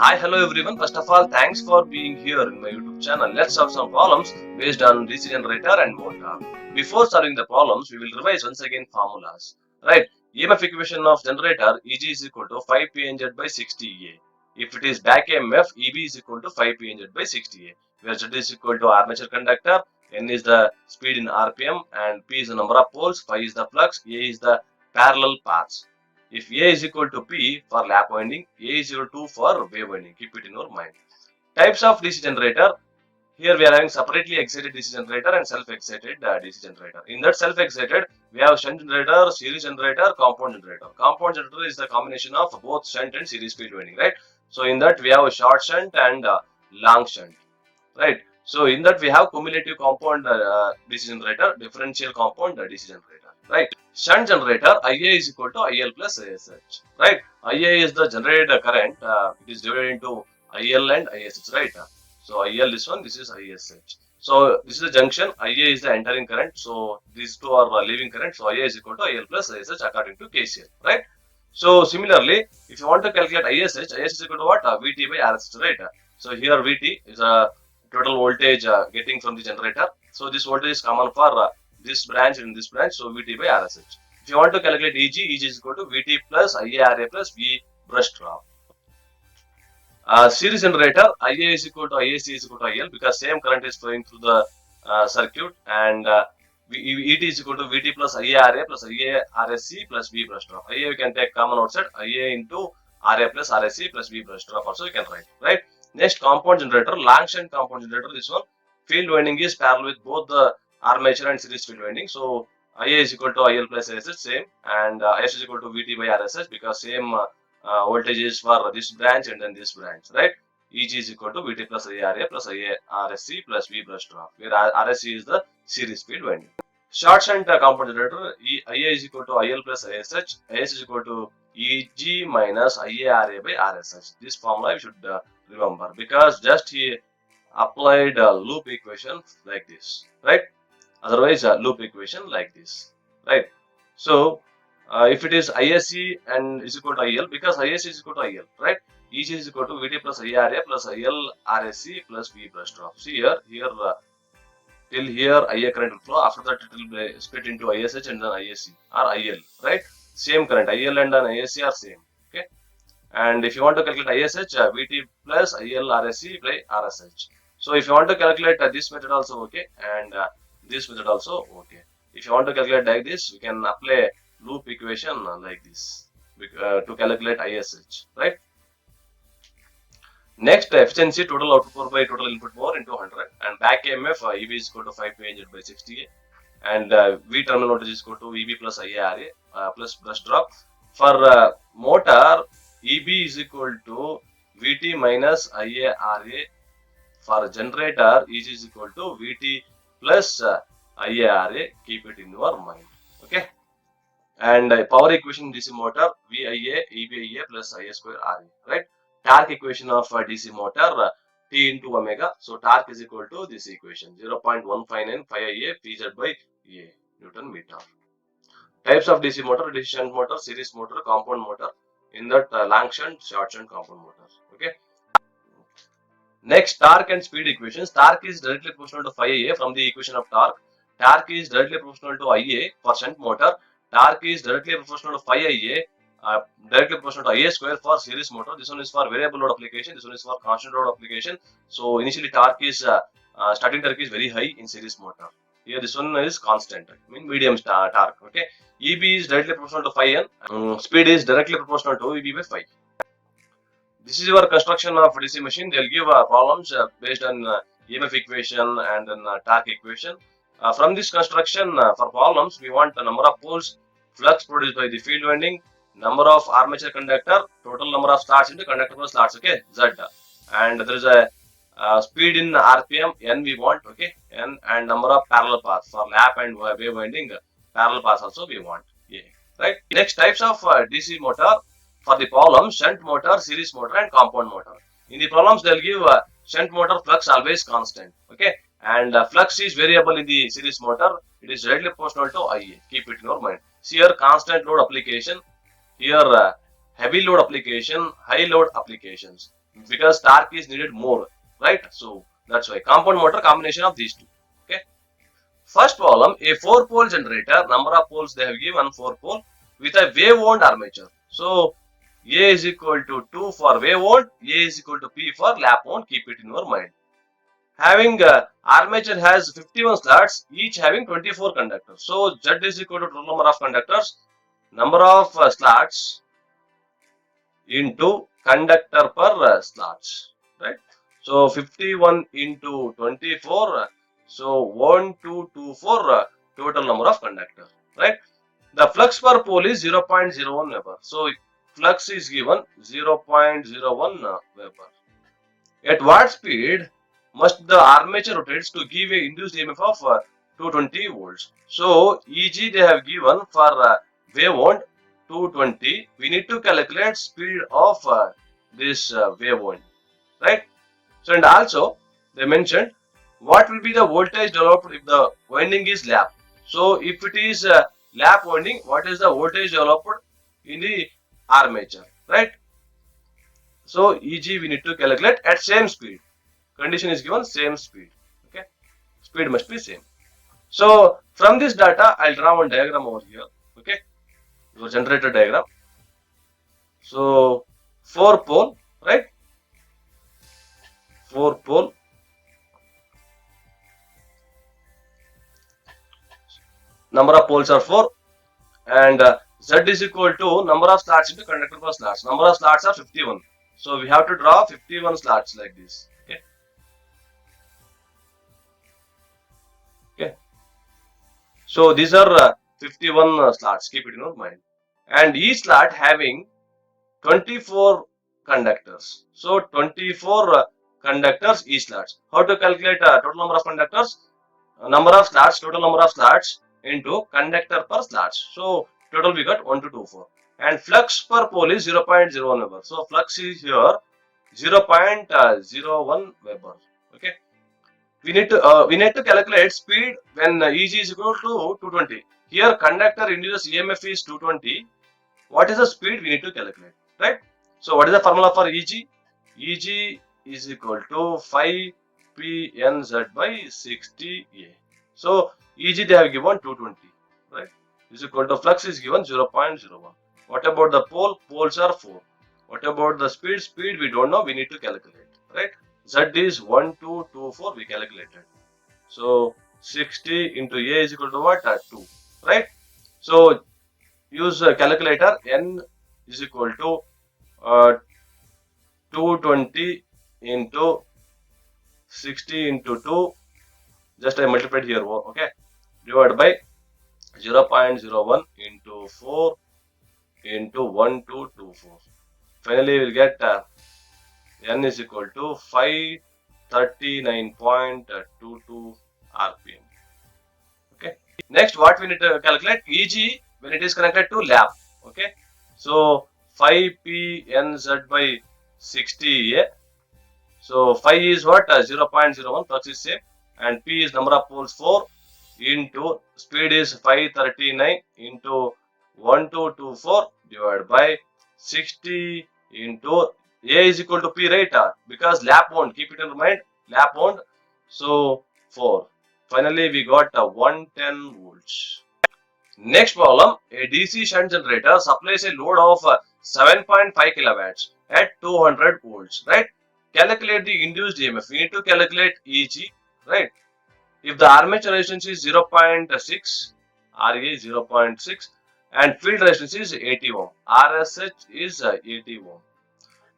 Hi, hello everyone. First of all, thanks for being here in my YouTube channel. Let's solve some problems based on DC generator and motor. Before solving the problems, we will revise once again formulas. Right? EMF equation of generator EG is equal to 5PNZ by 60A. If it is back EMF, EB is equal to 5PNZ by 60A. Where Z is equal to armature conductor, N is the speed in RPM, and P is the number of poles, Phi is the flux, A is the parallel paths. If A is equal to P for lap winding, A is equal to for wave winding. Keep it in your mind. Types of DC generator. Here we are having separately excited DC generator and self-excited DC generator. In that self-excited, we have shunt generator, series generator, compound generator. Compound generator is the combination of both shunt and series field winding, right? So in that we have a short shunt and long shunt, right? So in that we have cumulative compound DC generator, differential compound DC generator, right? Shunt generator IA is equal to IL plus ISH, right? IA is the generated current. It is divided into IL and ISH, right? So IL this one, this is ISH. So this is the junction. IA is the entering current. So these two are leaving current. So IA is equal to IL plus ISH according to KCL, right? So similarly, if you want to calculate ISH, ISH is equal to what? VT by RSH, right? So here VT is a total voltage getting from the generator. So this voltage is common for this branch and this branch. So VT by RSH. If you want to calculate EG is equal to VT plus IARA plus V brush drop. Series generator, IA is equal to IAC is equal to IL because same current is flowing through the circuit, and ET is equal to VT plus IARA plus IARSC plus V brush drop. IA we can take common outside, IA into RA plus RSC plus V brush drop also we can write, right? Next, compound generator, long shunt compound generator. This one, field winding is parallel with both the armature and series field winding. So IA is equal to IL plus ISH same, and IS is equal to VT by RSH because same voltage is for this branch and then this branch, right? EG is equal to VT plus IARA plus IARSC plus V brush drop, where RSC is the series field winding. Short shunt compound generator, IA is equal to IL plus ISH, IS is equal to EG minus IARA by RSH. This formula you should remember because just he applied a loop equation like this, right? Otherwise, a loop equation like this, right? So, if it is ISC and is equal to IL, because ISC is equal to IL, right? EG is equal to VT plus IRA plus IL RSC plus V brush drop. See here, till here IA current will flow. After that, it will be split into ISH and then ISC or IL, right? Same current, IL and then ISC are same. Okay. And if you want to calculate ISH, VT plus IL RSC by RSH. So if you want to calculate this method also okay, and this method also okay. If you want to calculate like this, we can apply loop equation like this to calculate ISH, right? Next, efficiency total output power by total input power into 100, and back EMF EB is equal to 5PNZ by 60A, and V terminal voltage is equal to EB plus IARA plus brush drop. For motor, EB is equal to VT minus IARA. For generator, EG is equal to VT plus IARA. Keep it in your mind. Okay. And power equation DC motor, VIA EBIA plus IA square RA. Right. Torque equation of DC motor, T into omega. So torque is equal to this equation 0.159 IA PZ by A Newton meter. Types of DC motor: DC shunt motor, series motor, compound motor. In that long shunt, short shunt, compound motor. Okay. Next, torque and speed equations. Torque is directly proportional to phi A from the equation of torque. Torque is directly proportional to IA for shunt motor. Torque is directly proportional to phi IA, directly proportional to IA square for series motor. This one is for variable load application. This one is for constant load application. So initially torque is starting torque is very high in series motor. Here this one is constant, medium torque. Okay. EB is directly proportional to phi n. Speed is directly proportional to EB by phi. This is your construction of DC machine. They'll give problems based on EMF equation and then torque equation. From this construction, for problems, we want the number of poles, flux produced by the field winding, number of armature conductor, total number of slots into conductor per slots, okay, Z. And there is a speed in RPM, N we want, okay, N, and number of parallel paths for lap and wave winding, parallel paths also we want, yeah, right. Next, types of DC motor. For the problem, shunt motor, series motor, and compound motor. In the problems, they'll give shunt motor flux always constant. Okay, and flux is variable in the series motor. It is directly proportional to IA. Keep it in your mind. See here, constant load application. Here, heavy load application, high load applications. because torque is needed more, right? So that's why compound motor combination of these two. Okay. First problem, a 4-pole generator, number of poles they have given 4 pole with a wave wound armature. So A is equal to 2 for wave wound, A is equal to P for lap wound. Keep it in your mind. Having armature has 51 slots, each having 24 conductors. So Z is equal to total number of conductors, number of slots into conductor per slots, right? So 51 into 24, so 1224 total number of conductor, right? The flux per pole is 0.01 Weber. So flux is given 0.01 Weber. At what speed must the armature rotates to give a induced EMF of 220 volts? So EG they have given for wave wound 220. We need to calculate speed of this wave wound, right? So and also they mentioned what will be the voltage developed if the winding is lap. So if it is lap winding, what is the voltage developed in the armature, right? So EG we need to calculate at same speed. Condition is given same speed. Okay, speed must be same. So from this data, I'll draw one diagram over here. Okay, your generator diagram. So 4-pole, right? 4-pole. Number of poles are 4, and Z is equal to number of slots into conductor per slots. Number of slots are 51. So we have to draw 51 slots like this. Okay. Okay. So these are 51 slots. Keep it in your mind. And each slot having 24 conductors. So 24 conductors each slots. How to calculate total number of conductors? Number of slots, total number of slots into conductor per slots. So total we got 1224. And flux per pole is 0.01 Weber. So flux is here 0.01 Weber. Okay. We need to calculate speed when EG is equal to 220. Here conductor induces EMF is 220. What is the speed we need to calculate, right? So what is the formula for EG? EG is equal to 5PNZ by 60A. So EG they have given 220, right? Is equal to flux is given 0.01. What about the pole? Poles are 4. What about the speed? Speed we don't know, we need to calculate, right? Z is 1224, we calculated. So 60 into A is equal to what? 2, right? So use a calculator. N is equal to 220 into 60 into 2. Just I multiplied here, okay? Divided by 0.01 into 4 into 1224. Finally, we will get N is equal to 539.22 RPM. Okay. Next, what we need to calculate? EG when it is connected to lap. Okay. So 5PNZ by 60A. So 5 is what? 0.01, flux is same, and P is number of poles 4 into speed is 539 into 1224 divided by 60 into A is equal to P, right? Because lap wound, keep it in mind, lap wound. So 4. Finally, we got 110 volts. Next problem, a DC shunt generator supplies a load of 7.5 kilowatts at 200 volts, right? Calculate the induced EMF. We need to calculate EG, right? If the armature resistance is 0.6, RA is 0.6, and field resistance is 80 ohm, RSH is 80 ohm.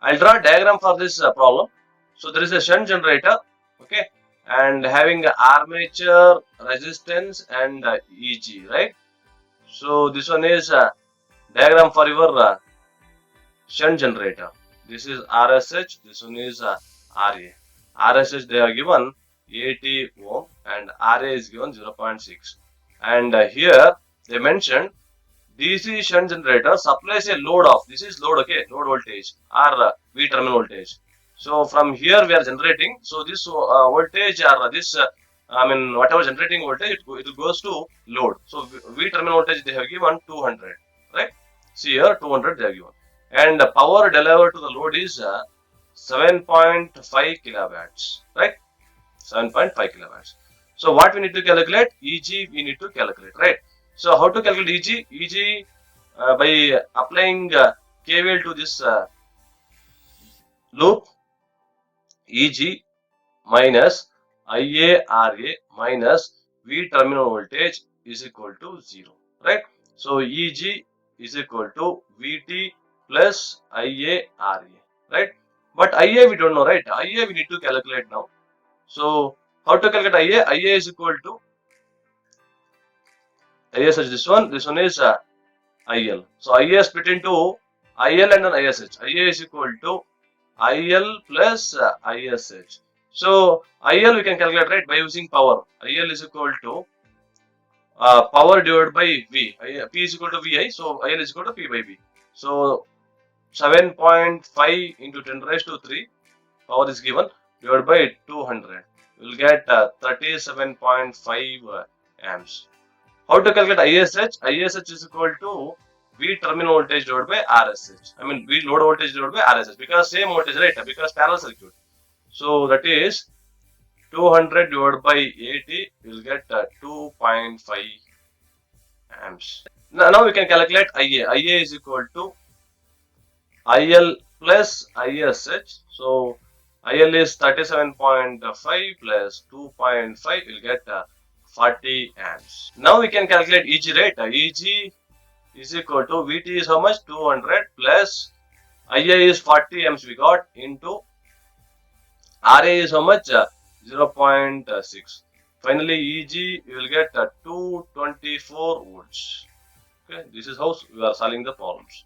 I'll draw a diagram for this problem. So there is a shunt generator, okay, and having armature resistance and EG, right? So this one is diagram for your shunt generator. This is RSH, this one is RA. RSH they are given 80 ohm and RA is given 0.6. And here they mentioned DC shunt generator supplies a load of, this is load, okay, load voltage or V terminal voltage. So from here we are generating, so this voltage or this whatever generating voltage, it goes to load. So V terminal voltage they have given 200, right? See here 200 they have given, and the power delivered to the load is 7.5 kilowatts, right? 7.5 kilowatts. So what we need to calculate? EG we need to calculate, right? So how to calculate EG? EG by applying KVL to this loop, EG minus IARA minus V terminal voltage is equal to 0, right? So EG is equal to VT plus IARA, right? But IA we don't know, right? IA we need to calculate now. So how to calculate IA? IA is equal to ISH. This one is IL. So IA is split into IL and then ISH. IA is equal to IL plus ISH. So IL we can calculate, right, by using power. IL is equal to power divided by V. P is equal to VI. So IL is equal to P by V. So 7.5 into 10 raised to 3 power is given divided by 200. You will get 37.5 amps. How to calculate ISH? ISH is equal to V terminal voltage divided by RSH. I mean V load voltage divided by RSH, because same voltage, right? Because parallel circuit. So that is 200 divided by 80. You will get 2.5 amps. Now we can calculate IA. IA is equal to IL plus ISH. So IL is 37.5 plus 2.5. You will get 40 amps. Now we can calculate EG rate. EG is equal to VT is how much? 200 plus IA is 40 amps we got into RA is how much? 0.6. Finally, EG you will get 224 volts. Okay, this is how we are solving the problems.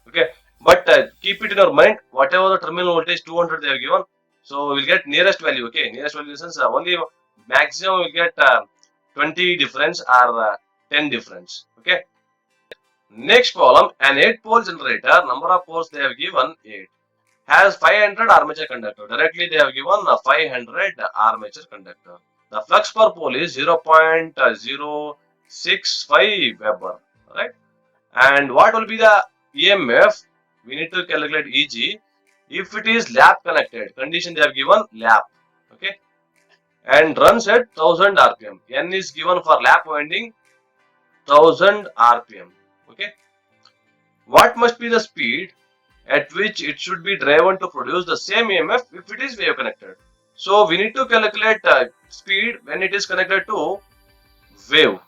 Okay, but keep it in your mind. Whatever the terminal voltage 200 they have given, so we will get nearest value. Okay, nearest value is only maximum we will get 20 difference or 10 difference. Okay. Next problem, an 8-pole generator, number of poles they have given 8, has 500 armature conductor. Directly they have given 500 armature conductor. The flux per pole is 0.065 Weber, right? And what will be the EMF? We need to calculate EG. If it is lap connected, condition they have given lap, okay, and runs at 1000 RPM. N is given for lap winding 1000 RPM, okay. What must be the speed at which it should be driven to produce the same EMF if it is wave connected? So we need to calculate speed when it is connected to wave.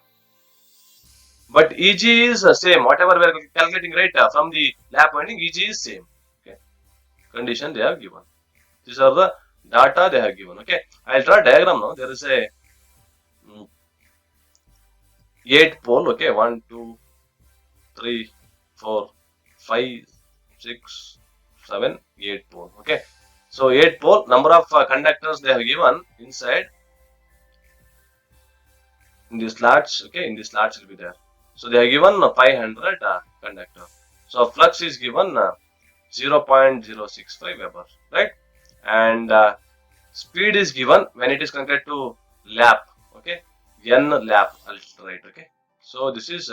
But EG is the same. Whatever we are calculating, right, from the lap winding, EG is same. Okay. Condition they have given. These are the data they have given. Okay. I'll draw a diagram now. There is a 8 pole. Okay. 1, 2, 3, 4, 5, 6, 7, 8 pole. Okay. So 8 pole, number of conductors they have given inside in the slots. Okay, in the slots will be there. So they are given 500 conductor. So flux is given 0.065 Weber, right? And speed is given when it is connected to lap. Okay, N lap. I'll write. Okay, so this is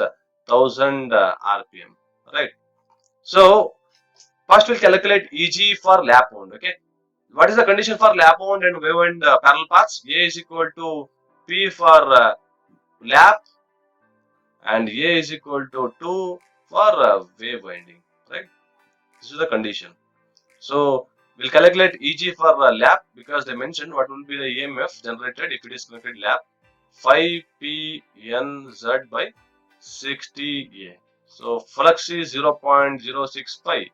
1000 RPM, right? So first we'll calculate EG for lap wound. Okay, what is the condition for lap wound and wave wound parallel paths? A is equal to P for lap and A is equal to 2 for wave winding, right? This is the condition. So we'll calculate EG for lap, because they mentioned what will be the EMF generated if it is connected lap, 5PNZ by 60A. So flux is 0.065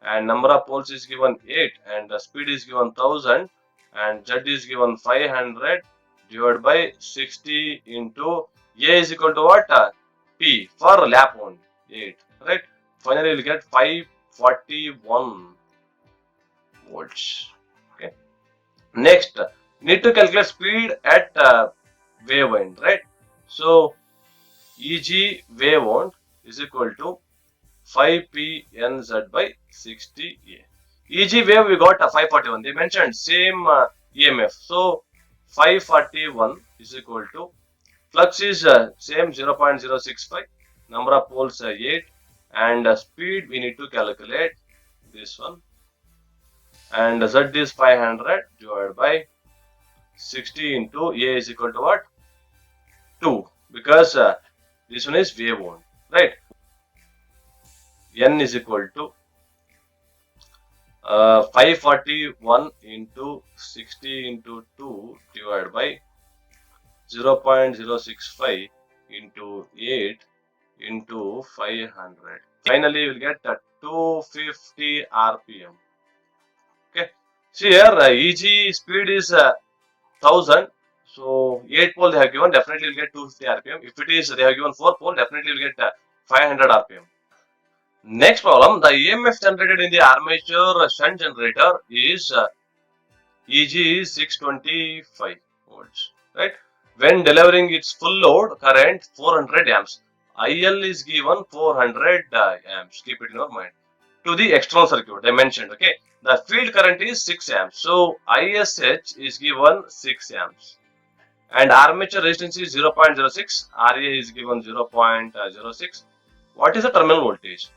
and number of poles is given 8 and the speed is given 1000 and Z is given 500 divided by 60 into A is equal to what? P for lap wound 8, right? Finally we'll get 541 volts. Okay. Next, need to calculate speed at wave wind, right? So EG wave wound is equal to 5PNZ by 60A. EG wave we got 541. They mentioned same EMF. So 541 is equal to flux is same 0.065, number of poles 8 and speed we need to calculate this one and Z is 500 divided by 60 into A is equal to what? 2, because this one is wave one, right? N is equal to 541 into 60 into 2 divided by 0.065 into 8 into 500. Finally, you will get 250 RPM. Okay. See here, EG speed is 1000. So 8 pole they have given, definitely will get 250 RPM. If it is they have given 4 pole, definitely will get 500 RPM. Next problem, the EMF generated in the armature shunt generator is EG is 625 volts, right? When delivering its full load current 400 amps, IL is given 400 amps. Keep it in your mind. To the external circuit, I mentioned, okay? The field current is 6 amps. So ISH is given 6 amps. And armature resistance is 0.06. RA is given 0.06. What is the terminal voltage?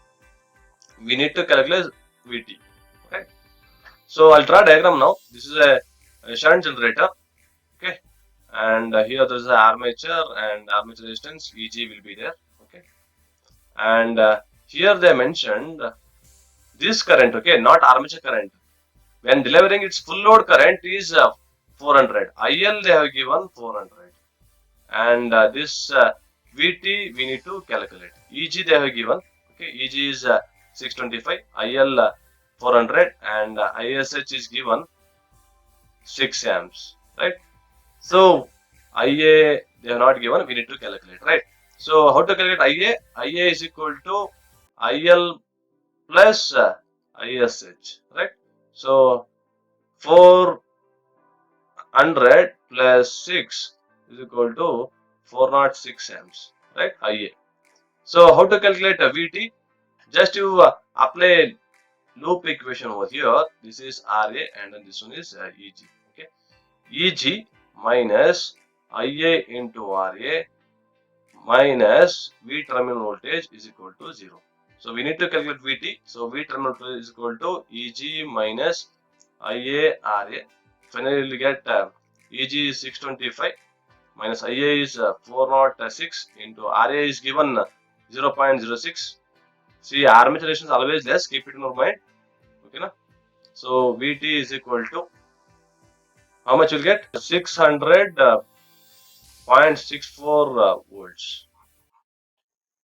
We need to calculate VT. Okay. So I'll draw a diagram now. This is a shunt generator. Okay. And here there is an armature and armature resistance EG will be there. Okay. And here they mentioned this current. Okay, not armature current. When delivering its full load current is 400. IL they have given 400. And this VT we need to calculate. EG they have given. Okay, EG is 625, IL 400, and ISH is given 6 amps, right? So IA they are not given. We need to calculate, right? So how to calculate IA? IA is equal to IL plus ISH, right? So 400 plus 6 is equal to 406 amps, right? IA. So how to calculate a VT? Just you apply loop equation over here. This is RA and then this one is EG. Okay, EG minus IA into RA minus V terminal voltage is equal to 0. So we need to calculate VT. So V terminal voltage is equal to EG minus IA RA. Finally, we get EG is 625 minus IA is 406 into RA is given 0.06. See, armature resistance always less. Keep it in your mind. Okay, na? So VT is equal to how much you'll get? 600.64 volts.